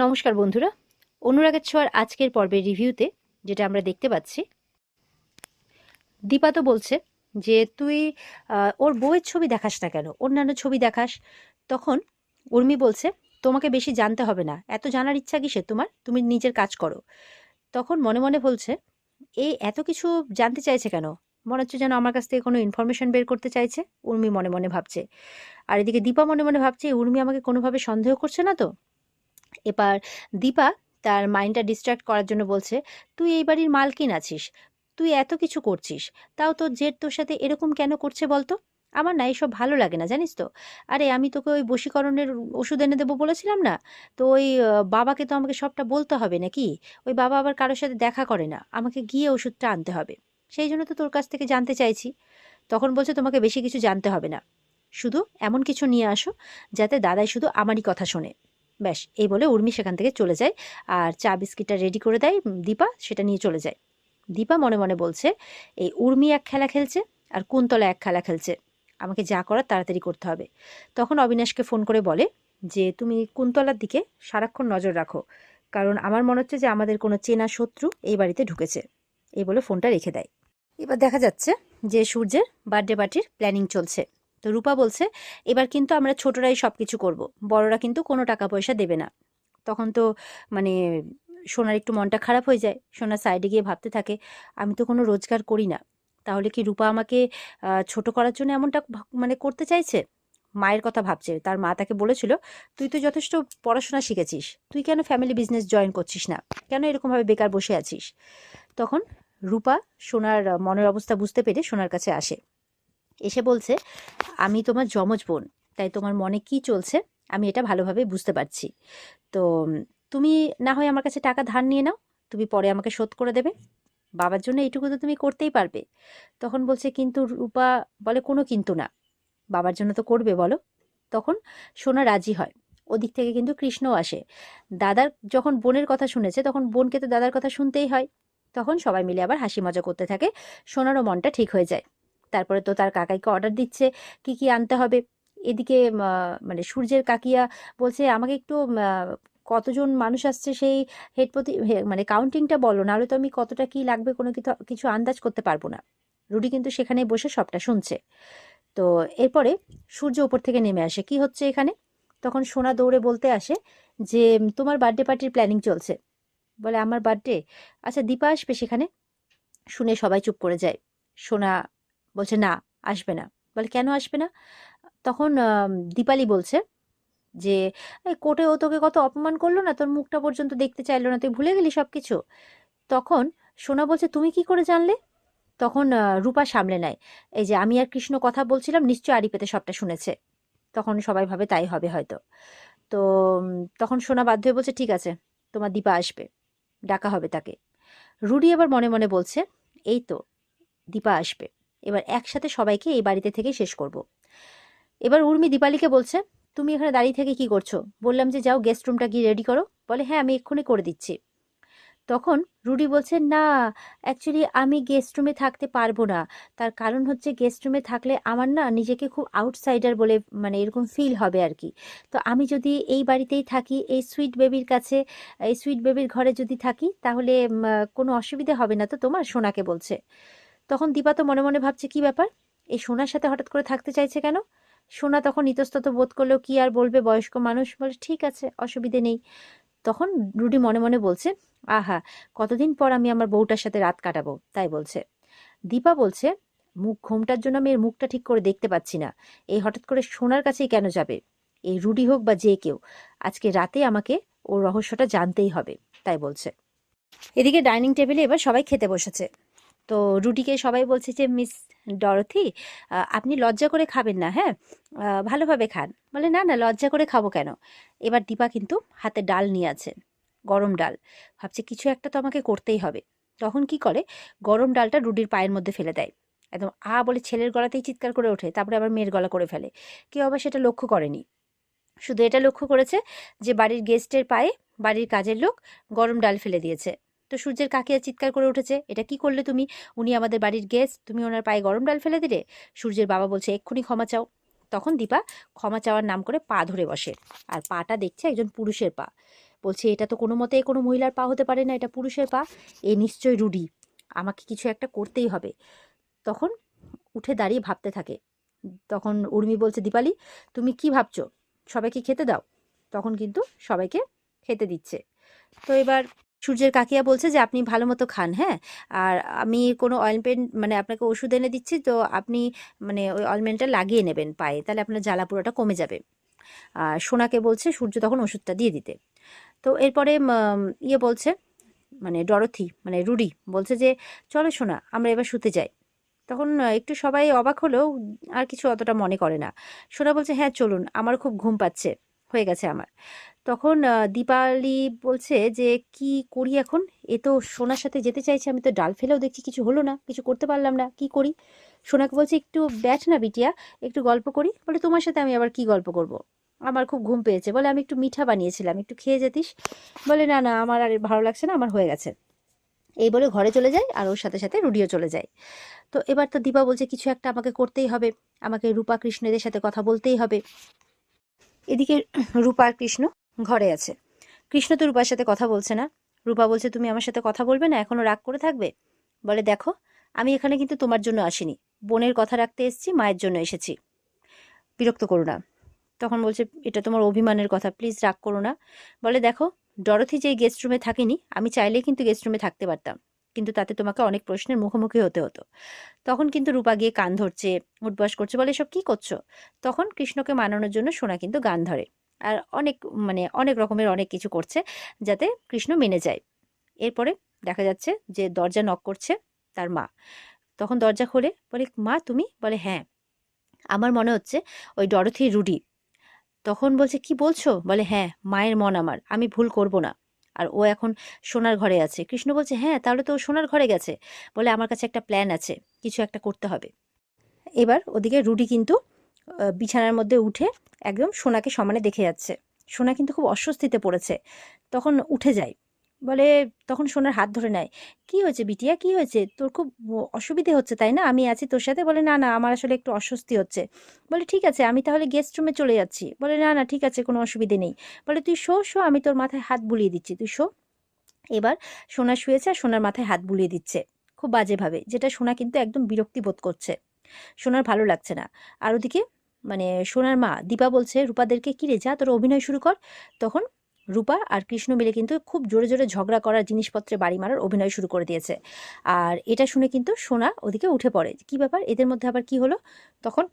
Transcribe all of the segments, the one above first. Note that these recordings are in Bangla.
নমস্কার বন্ধুরা, অনুরাগের ছোঁয়ার আজকের পর্বের রিভিউতে যেটা আমরা দেখতে পাচ্ছি, দীপা তো বলছে যে তুই ওর বউয়ের ছবি দেখাস না কেন, অন্যান্য ছবি দেখাস। তখন উর্মি বলছে তোমাকে বেশি জানতে হবে না, এত জানার ইচ্ছা কিসের তোমার, তুমি নিজের কাজ করো। তখন মনে মনে বলছে এই এত কিছু জানতে চাইছে কেন, মনে হচ্ছে যেন আমার কাছ থেকে কোনো ইনফরমেশন বের করতে চাইছে। উর্মি মনে মনে ভাবছে, আর এদিকে দীপা মনে মনে ভাবছে উর্মি আমাকে কোনোভাবে সন্দেহ করছে না তো। এবার দীপা তার মাইন্ডটা ডিস্ট্র্যাক্ট করার জন্য বলছে তুই এই বাড়ির মালকিন আছিস, তুই এত কিছু করছিস, তাও তোর জেঠ তোর সাথে এরকম কেন করছে বলতো। আমার না এইসব ভালো লাগে না, জানিস তো। আরে আমি তোকে ওই বশীকরণের ওষুধ এনে দেবো বলেছিলাম না, তো ওই বাবাকে তো আমাকে সবটা বলতে হবে নাকি। ওই বাবা আবার কারোর সাথে দেখা করে না, আমাকে গিয়ে ওষুধটা আনতে হবে। সেই জন্য তো তোর কাছ থেকে জানতে চাইছি। তখন বলছে তোমাকে বেশি কিছু জানতে হবে না, শুধু এমন কিছু নিয়ে আসো যাতে দাদাই শুধু আমারই কথা শোনে। ব্যাস, এই বলে উর্মি সেখান থেকে চলে যায়। আর চা বিস্কিটটা রেডি করে দেয় দীপা, সেটা নিয়ে চলে যায়। দীপা মনে মনে বলছে এই উর্মি এক খেলা খেলছে আর কুন্তলা এক খেলা খেলছে, আমাকে যা করার তাড়াতাড়ি করতে হবে। তখন অবিনাশকে ফোন করে বলে যে তুমি কুন্তলার দিকে সারাক্ষণ নজর রাখো, কারণ আমার মনে হচ্ছে যে আমাদের কোনো চেনা শত্রু এই বাড়িতে ঢুকেছে। এই বলে ফোনটা রেখে দেয়। এবার দেখা যাচ্ছে যে সূর্যের বার্থডে পার্টির প্ল্যানিং চলছে। তো রূপা বলছে এবার কিন্তু আমরা ছোটরাই সব কিছু করবো, বড়রা কিন্তু কোনো টাকা পয়সা দেবে না। তখন তো মানে সোনার একটু মনটা খারাপ হয়ে যায়। সোনা সাইডে গিয়ে ভাবতে থাকে আমি তো কোনো রোজগার করি না, তাহলে কি রূপা আমাকে ছোট করার জন্য এমনটা মানে করতে চাইছে। মায়ের কথা ভাবছে, তার মা তাকে বলেছিল তুই তো যথেষ্ট পড়াশোনা শিখেছিস, তুই কেন ফ্যামিলি বিজনেস জয়েন করছিস না, কেন এরকমভাবে বেকার বসে আছিস। তখন রূপা সোনার মনের অবস্থা বুঝতে পেরে সোনার কাছে আসে, এসে বলছে আমি তোমার যমজ বোন, তাই তোমার মনে কি চলছে আমি এটা ভালোভাবে বুঝতে পারছি। তো তুমি না হয় আমার কাছে টাকা ধার নিয়ে নাও, তুমি পরে আমাকে শোধ করে দেবে, বাবার জন্য এইটুকু তো তুমি করতেই পারবে। তখন বলছে কিন্তু রূপা বলে কোনো কিন্তু না, বাবার জন্য তো করবে বলো। তখন সোনা রাজি হয়। ওদিক থেকে কিন্তু কৃষ্ণও আসে। দাদার যখন বোনের কথা শুনেছে তখন বোনকে তো দাদার কথা শুনতেই হয়। তখন সবাই মিলে আবার হাসি মজা করতে থাকে, সোনারও মনটা ঠিক হয়ে যায়। তারপরে তো তার কাকাইকে অর্ডার দিচ্ছে কি কি আনতে হবে। এদিকে মানে সূর্যের কাকিয়া বলছে আমাকে একটু কতজন মানুষ আসছে সেই হেড প্রতি মানে কাউন্টিংটা বলো, নাহলে তো আমি কতটা কি লাগবে কোনো কিছু কিছু আন্দাজ করতে পারবো না। রুডি কিন্তু সেখানে বসে সবটা শুনছে। তো এরপরে সূর্য উপর থেকে নেমে আসে, কি হচ্ছে এখানে। তখন সোনা দৌড়ে বলতে আসে যে তোমার বার্থডে পার্টির প্ল্যানিং চলছে। বলে আমার বার্থডে, আচ্ছা দীপা আসবে সেখানে। শুনে সবাই চুপ করে যায়। সোনা বলছে না, আসবে না। বলে কেন আসবে না। তখন দীপালি বলছে যে এই কোর্টে ও তোকে কত অপমান করলো না, তোর মুখটা পর্যন্ত দেখতে চাইলো না, তুই ভুলে গেলি সব কিছু। তখন সোনা বলছে তুমি কি করে জানলে। তখন রূপা সামলে নেয়, এই যে আমি আর কৃষ্ণ কথা বলছিলাম, নিশ্চয় আড়ি পেতে সবটা শুনেছে। তখন সবাই ভাবে তাই হবে হয়তো। তো তখন সোনা বাধ্য হয়ে বলছে ঠিক আছে, তোমার দীপা আসবে, ডাকা হবে তাকে। রুডি এবার মনে মনে বলছে এই তো দীপা আসবে, এবার একসাথে সবাইকে এই বাড়িতে থেকে শেষ করব। এবার উর্মি দীপালিকে বলছে তুমি এখানে দাঁড়িয়ে থেকে কি করছো, বললাম যে যাও গেস্ট রুমটা গিয়ে রেডি করো। বলে হ্যাঁ আমি এক্ষুনি করে দিচ্ছি। তখন রুডি বলছে না, অ্যাকচুয়ালি আমি গেস্ট রুমে থাকতে পারবো না। তার কারণ হচ্ছে গেস্ট রুমে থাকলে আমার না নিজেকে খুব আউটসাইডার বলে মানে এরকম ফিল হবে আর কি। তো আমি যদি এই বাড়িতেই থাকি, এই সুইট বেবির কাছে, এই সুইট বেবির ঘরে যদি থাকি তাহলে কোনো অসুবিধা হবে না তো তোমার, সোনাকে বলছে। তখন দীপা তো মনে মনে ভাবছে কি ব্যাপার, এই সোনার সাথে হঠাৎ করে থাকতে চাইছে কেন। সোনা তখন ইতস্তত বোধ করলেও কি আর বলবে, বয়স্ক মানুষ, বলে ঠিক আছে অসুবিধে নেই। তখন রুডি মনে মনে বলছে আহা, কতদিন পর আমি আমার বউটার সাথে রাত কাটাবো, তাই বলছে। দীপা বলছে মুখ ঘোমটার জন্য আমি এর মুখটা ঠিক করে দেখতে পাচ্ছি না, এই হঠাৎ করে সোনার কাছেই কেন যাবে। এই রুডি হোক বা যে কেউ, আজকে রাতে আমাকে ওর রহস্যটা জানতেই হবে, তাই বলছে। এদিকে ডাইনিং টেবিলে এবার সবাই খেতে বসেছে। তো রুটিকে সবাই বলছে যে মিস ডরথি, আপনি লজ্জা করে খাবেন না, হ্যাঁ, ভালোভাবে খান। বলে না না, লজ্জা করে খাবো কেন। এবার দীপা কিন্তু হাতে ডাল নিয়ে আছে, গরম ডাল। ভাবছে কিছু একটা তো আমাকে করতেই হবে। তখন কি করে, গরম ডালটা রুডির পায়ের মধ্যে ফেলে দেয়। একদম বলে ছেলের গলাতেই চিৎকার করে ওঠে, তারপরে আবার মেয়ের গলা করে ফেলে। কেউ আবার সেটা লক্ষ্য করেনি, শুধু এটা লক্ষ্য করেছে যে বাড়ির গেস্টের পায়ে বাড়ির কাজের লোক গরম ডাল ফেলে দিয়েছে। তো সূর্যের কাকিয়া চিৎকার করে উঠেছে এটা কি করলে তুমি, উনি আমাদের বাড়ির গেস্ট, তুমি ওনার পায়ে গরম ডাল ফেলে দিলে। সূর্যের বাবা বলছে এক্ষুনি ক্ষমা চাও। তখন দীপা ক্ষমা চাওয়ার নাম করে পা ধরে বসে, আর পাটা দেখছে একজন পুরুষের পা। বলছে এটা তো কোনো মতে কোনো মহিলার পা হতে পারে না, এটা পুরুষের পা, এ নিশ্চয়ই রুডি, আমাকে কিছু একটা করতেই হবে। তখন উঠে দাঁড়িয়ে ভাবতে থাকে। তখন উর্মি বলছে, দীপালি তুমি কি ভাবছো, সবাইকে খেতে দাও। তখন কিন্তু সবাইকে খেতে দিচ্ছে। তো এবার সূর্যের কাকিয়া বলছে যে আপনি ভালো মতো খান, হ্যাঁ, আর আমি কোনো অয়েনমেন্ট মানে আপনাকে ওষুধ এনে দিচ্ছি, তো আপনি মানে ওই অয়েনমেন্টটা লাগিয়ে নেবেন পায়ে, তাহলে আপনার জ্বালা পোড়াটা কমে যাবে। আর সোনাকে বলছে সূর্য তখন ওষুধটা দিয়ে দিতে। তো এরপরে ইয়ে বলছে, মানে ডরথি মানে রুডি বলছে যে চলো সোনা আমরা এবার শুতে যাই। তখন একটু সবাই অবাক হলেও আর কিছু অতটা মনে করে না। সোনা বলছে হ্যাঁ চলুন, আমার খুব ঘুম পাচ্ছে, হয়ে গেছে আমার। তখন দীপালি বলছে যে কি করি এখন, এ তো সোনার সাথে যেতে চাইছে, আমি তো ডাল ফেলেও দেখছি কিছু হলো না, কিছু করতে পারলাম না, কি করি। সোনাকে বলছে একটু ব্যাঠ না বিটিয়া, একটু গল্প করি। বলে তোমার সাথে আমি আবার কি গল্প করব, আমার খুব ঘুম পেয়েছে। বলে আমি একটু মিঠা বানিয়েছিলাম, একটু খেয়ে যেতিস। বলে না না আমার আর ভালো লাগছে না, আমার হয়ে গেছে। এই বলে ঘরে চলে যায়, আর ওর সাথে সাথে রুডিও চলে যায়। তো এবার তো দীপা বলছে কিছু একটা আমাকে করতেই হবে, আমাকে রূপা কৃষ্ণদের সাথে কথা বলতেই হবে। এদিকে রূপা আর কৃষ্ণ ঘরে আছে। কৃষ্ণ তো রূপার সাথে কথা বলছে না। রূপা বলছে তুমি আমার সাথে কথা বলবে না, এখনো রাগ করে থাকবে। বলে দেখো আমি এখানে কিন্তু তোমার জন্য আসিনি, বোনের কথা রাখতে এসেছি, মায়ের জন্য এসেছি, বিরক্ত করো না। তখন বলছে এটা তোমার অভিমানের কথা, প্লিজ রাগ করো না। বলে দেখো ডরথি যেই গেস্ট রুমে থাকেনি, আমি চাইলেই কিন্তু গেস্ট রুমে থাকতে পারতাম, কিন্তু তাতে তোমাকে অনেক প্রশ্নের মুখোমুখি হতে হতো। তখন কিন্তু রূপা গিয়ে কান ধরছে, উঠবাস করছে, বলে এসব কি করছো। তখন কৃষ্ণকে মানানোর জন্য সোনা কিন্তু গান ধরে, আর অনেক মানে অনেক রকমের অনেক কিছু করছে যাতে কৃষ্ণ মেনে যায়। এরপরে দেখা যাচ্ছে যে দরজা নক করছে তার মা। তখন দরজা খোলে, বলে মা তুমি। বলে হ্যাঁ, আমার মনে হচ্ছে ওই ডরথি রুডি। তখন বলছে কি বলছো। বলে হ্যাঁ, মায়ের মন আমার, আমি ভুল করব না। আর ও এখন সোনার ঘরে আছে। কৃষ্ণ বলছে হ্যাঁ তাহলে তো ও সোনার ঘরে গেছে। বলে আমার কাছে একটা প্ল্যান আছে, কিছু একটা করতে হবে। এবার ওদিকে রুডি কিন্তু বিছানার মধ্যে উঠে একদম সোনাকে সমানে দেখে যাচ্ছে। সোনা কিন্তু খুব অস্বস্তিতে পড়েছে। তখন উঠে যায়। বলে তখন সোনার হাত ধরে নেয়। কি হয়েছে বিটিয়া, কি হয়েছে তোর, খুব অসুবিধে হচ্ছে তাই না, আমি আছি তোর সাথে। বলে না না আমার আসলে একটু অস্বস্তি হচ্ছে। বলে ঠিক আছে আমি তাহলে গেস্ট রুমে চলে যাচ্ছি। বলে না না ঠিক আছে কোনো অসুবিধে নেই। বলে তুই শো শো, আমি তোর মাথায় হাত বুলিয়ে দিচ্ছি, তুই শো। এবার সোনা শুয়েছে আর সোনার মাথায় হাত বুলিয়ে দিচ্ছে খুব বাজেভাবে, যেটা সোনা কিন্তু একদম বিরক্তি বোধ করছে, সোনার ভালো লাগছে না। আর ওদিকে মানে সোনার মা দীপা বলছে রূপাদেরকে কিরে যা তোর অভিনয় শুরু কর। তখন রূপা আর কৃষ্ণ মিলে কিন্তু খুব জোরে জোরে ঝগড়া করার, জিনিসপত্রে বাড়ি মারার অভিনয় শুরু করে দিয়েছে। আর এটা শুনে কিন্তু সোনা ওদিকে উঠে পড়ে, কি ব্যাপার এদের মধ্যে আবার কি হলো। তখন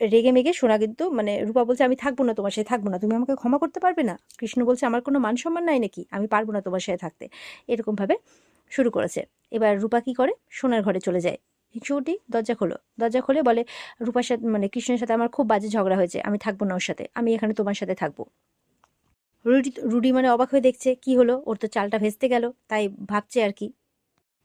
রেগে মেগে সোনা কিন্তু মানে রূপা বলছে আমি থাকবো না তোমার সাথে, থাকবো না, তুমি আমাকে ক্ষমা করতে পারবে না। কৃষ্ণ বলছে আমার কোনো মান সম্মান নাই নাকি, আমি পারবো না তোমার সাথে থাকতে, এরকম ভাবে শুরু করেছে। এবার রূপা কি করে, সোনার ঘরে চলে যায়। ছুটি দরজা খোলো, দরজা খোলে বলে রূপার সাথে মানে কৃষ্ণের সাথে আমার খুব বাজে ঝগড়া হয়েছে, আমি থাকবো না ওর সাথে, আমি এখানে তোমার সাথে থাকবো। রুডি রুডি মানে অবাক হয়ে দেখছে কি হলো, ওর তো চালটা ভেস্তে গেল, তাই ভাবছে আর কি।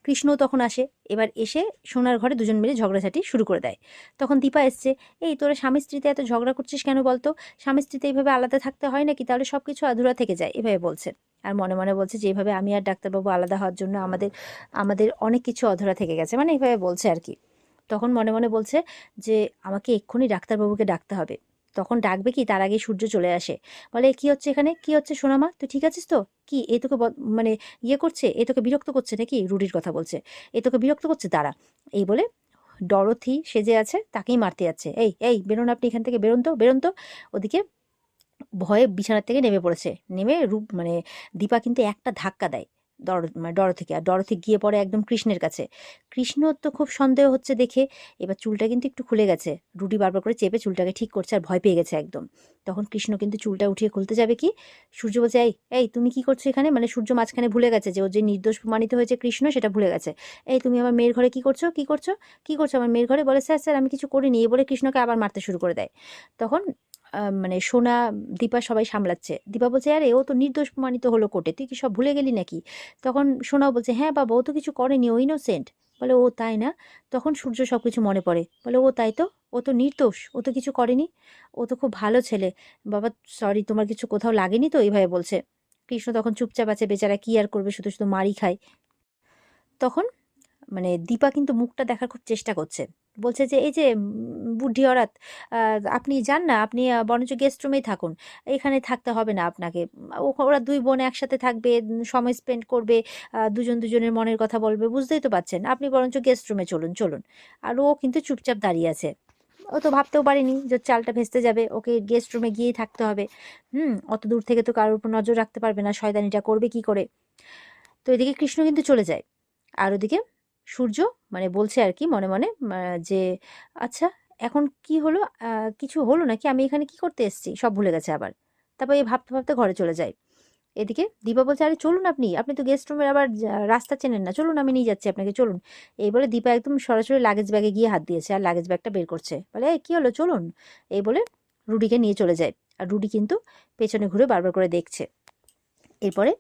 কৃষ্ণও তখন আসে। এবার এসে সোনার ঘরে দুজন মিলে ঝগড়াঝাটি শুরু করে দেয়। তখন দীপা এসছে, এই তোরা স্বামী স্ত্রীতে এত ঝগড়া করছিস কেন বলতো, স্বামী স্ত্রীতে এইভাবে আলাদা থাকতে হয় নাকি, তাহলে সব কিছু আধুরা থেকে যায়, এভাবে বলছে। আর মনে মনে বলছে যে এইভাবে আমি আর ডাক্তারবাবু আলাদা হওয়ার জন্য আমাদের আমাদের অনেক কিছু অধরা থেকে গেছে, মানে এইভাবে বলছে আর কি। তখন মনে মনে বলছে যে আমাকে এক্ষুনি ডাক্তারবাবুকে ডাকতে হবে। তখন ডাকবে কি তার আগে সূর্য চলে আসে। বলে কি হচ্ছে এখানে, কি হচ্ছে সোনামা, তুই ঠিক আছিস তো, কি এ তোকে মানে ইয়ে করছে, এ তোকে বিরক্ত করছে নাকি, রুডির কথা বলছে, এ তোকে বিরক্ত করছে দাঁড়া। এই বলে ডরথি সেজে আছে তাকেই মারতে যাচ্ছে, এই এই বেরোন আপনি এখান থেকে, বেরোন তো বেরোন তো। ওদিকে ভয়ে বিছানার থেকে নেমে পড়েছে, নেমে রূপ মানে দীপা কিন্তু একটা ধাক্কা দেয় মানে ডরথিকে, আর ডরথি গিয়ে পড়ে একদম কৃষ্ণের কাছে। কৃষ্ণ তো খুব সন্দেহ হচ্ছে দেখে, এবার চুলটা কিন্তু একটু খুলে গেছে, রুডি বারবার করে চেপে চুলটাকে ঠিক করছে আর ভয় পেয়ে গেছে একদম। তখন কৃষ্ণ কিন্তু চুলটা উঠিয়ে খুলতে যাবে কি, সূর্য বলছে এই এই তুমি কি করছো এখানে, মানে সূর্য মাঝখানে ভুলে গেছে যে ও যে নির্দোষ প্রমাণিত হয়েছে কৃষ্ণ সেটা ভুলে গেছে। এই তুমি আমার মেয়ের ঘরে কি করছো, কি করছো, কি করছো আমার মেয়ের ঘরে। বলে স্যার স্যার আমি কিছু করিনি, এ বলে কৃষ্ণকে আবার মারতে শুরু করে দেয়। তখন মানে সোনা দীপা সবাই সামলাচ্ছে। দীপা বলছে আরে ও তো নির্দোষ প্রমাণিত হলো কোর্টে, তুই কি সব ভুলে গেলি নাকি। তখন সোনাও বলছে হ্যাঁ বাবা ও তো কিছু করেনি, ও ইনোসেন্ট। বলে ও তাই না। তখন সূর্য সব কিছু মনে পড়ে, বলে ও তাই তো, ও তো নির্দোষ, ও তো কিছু করেনি, ও তো খুব ভালো ছেলে। বাবা সরি, তোমার কিছু কোথাও লাগেনি তো, এইভাবে বলছে। কৃষ্ণ তখন চুপচাপ আছে, বেচারা কি আর করবে, শুধু শুধু মারই খায়। তখন মানে দীপা কিন্তু মুখটা দেখার খুব চেষ্টা করছে, বলছে যে এই যে বুদ্ধি অরাত, আপনি যান না, আপনি বরঞ্চ গেস্ট রুমেই থাকুন, এখানে থাকতে হবে না আপনাকে। ওরা দুই বোন একসাথে থাকবে, সময় স্পেন্ড করবে, দুজন দুজনের মনের কথা বলবে, বুঝতেই তো পারছেন, আপনি বরঞ্চ গেস্ট রুমে চলুন চলুন। আর ও কিন্তু চুপচাপ দাঁড়িয়ে আছে। ও তো ভাবতেও পারেনি যে চালটা ভেস্তে যাবে, ওকে গেস্ট রুমে গিয়েই থাকতে হবে। অত দূর থেকে তো কারোর উপর নজর রাখতে পারবে না, শয়তানিটা করবে কি করে। তো এদিকে কৃষ্ণ কিন্তু চলে যায়, আর ওদিকে সূর্য মানে বলছে আর কি মনে মনে, যে আচ্ছা এখন কি হলো, কিছু হলো নাকি, আমি এখানে কি করতে এসেছি সব ভুলে গেছে আবার। তারপর এই ভাবতে ভাবতে ঘরে চলে যায়। এদিকে দীপা বলছে, আরে চলুন, আপনি আপনি তো গেস্ট রুমের আবার রাস্তা চেনেন না, চলুন আমি নিয়ে যাচ্ছি আপনাকে, চলুন। এই বলে দীপা একদম সরাসরি লাগেজ ব্যাগে গিয়ে হাত দিয়েছে, আর লাগেজ ব্যাগটা বের করছে, বলে এই কি হলো চলুন। এই বলে রুডিকে নিয়ে চলে যায়। আর রুডি কিন্তু পেছনে ঘুরে বারবার করে দেখছে। এরপরে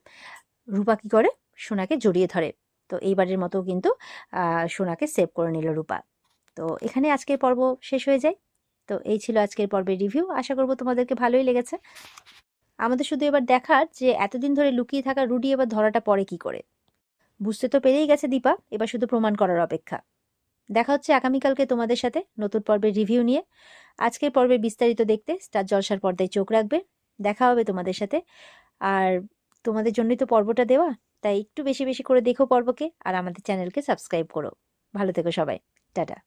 রূপা কি করে, সোনাকে জড়িয়ে ধরে। তো এইবারের মতো কিন্তু সোনাকে সেভ করে নিল রূপা। তো এখানে আজকের পর্ব শেষ হয়ে যায়। তো এই ছিল আজকের পর্বের রিভিউ, আশা করবো তোমাদেরকে ভালোই লেগেছে। আমাদের শুধু এবার দেখার যে এতদিন ধরে লুকিয়ে থাকা রুডি এবার ধরাটা পড়ে কি করে। বুঝতে তো পেরেই গেছে দীপা, এবার শুধু প্রমাণ করার অপেক্ষা। দেখা হচ্ছে আগামীকালকে তোমাদের সাথে নতুন পর্বের রিভিউ নিয়ে। আজকের পর্বের বিস্তারিত দেখতে স্টার জলসার পর্দায় চোখ রাখবে। দেখা হবে তোমাদের সাথে। আর তোমাদের জন্যই তো পর্বটা দেওয়া, তাই একটু বেশি বেশি করে দেখো পর্বকে, আর আমাদের চ্যানেলকে সাবস্ক্রাইব করো। ভালো থেকো সবাই। টাটা।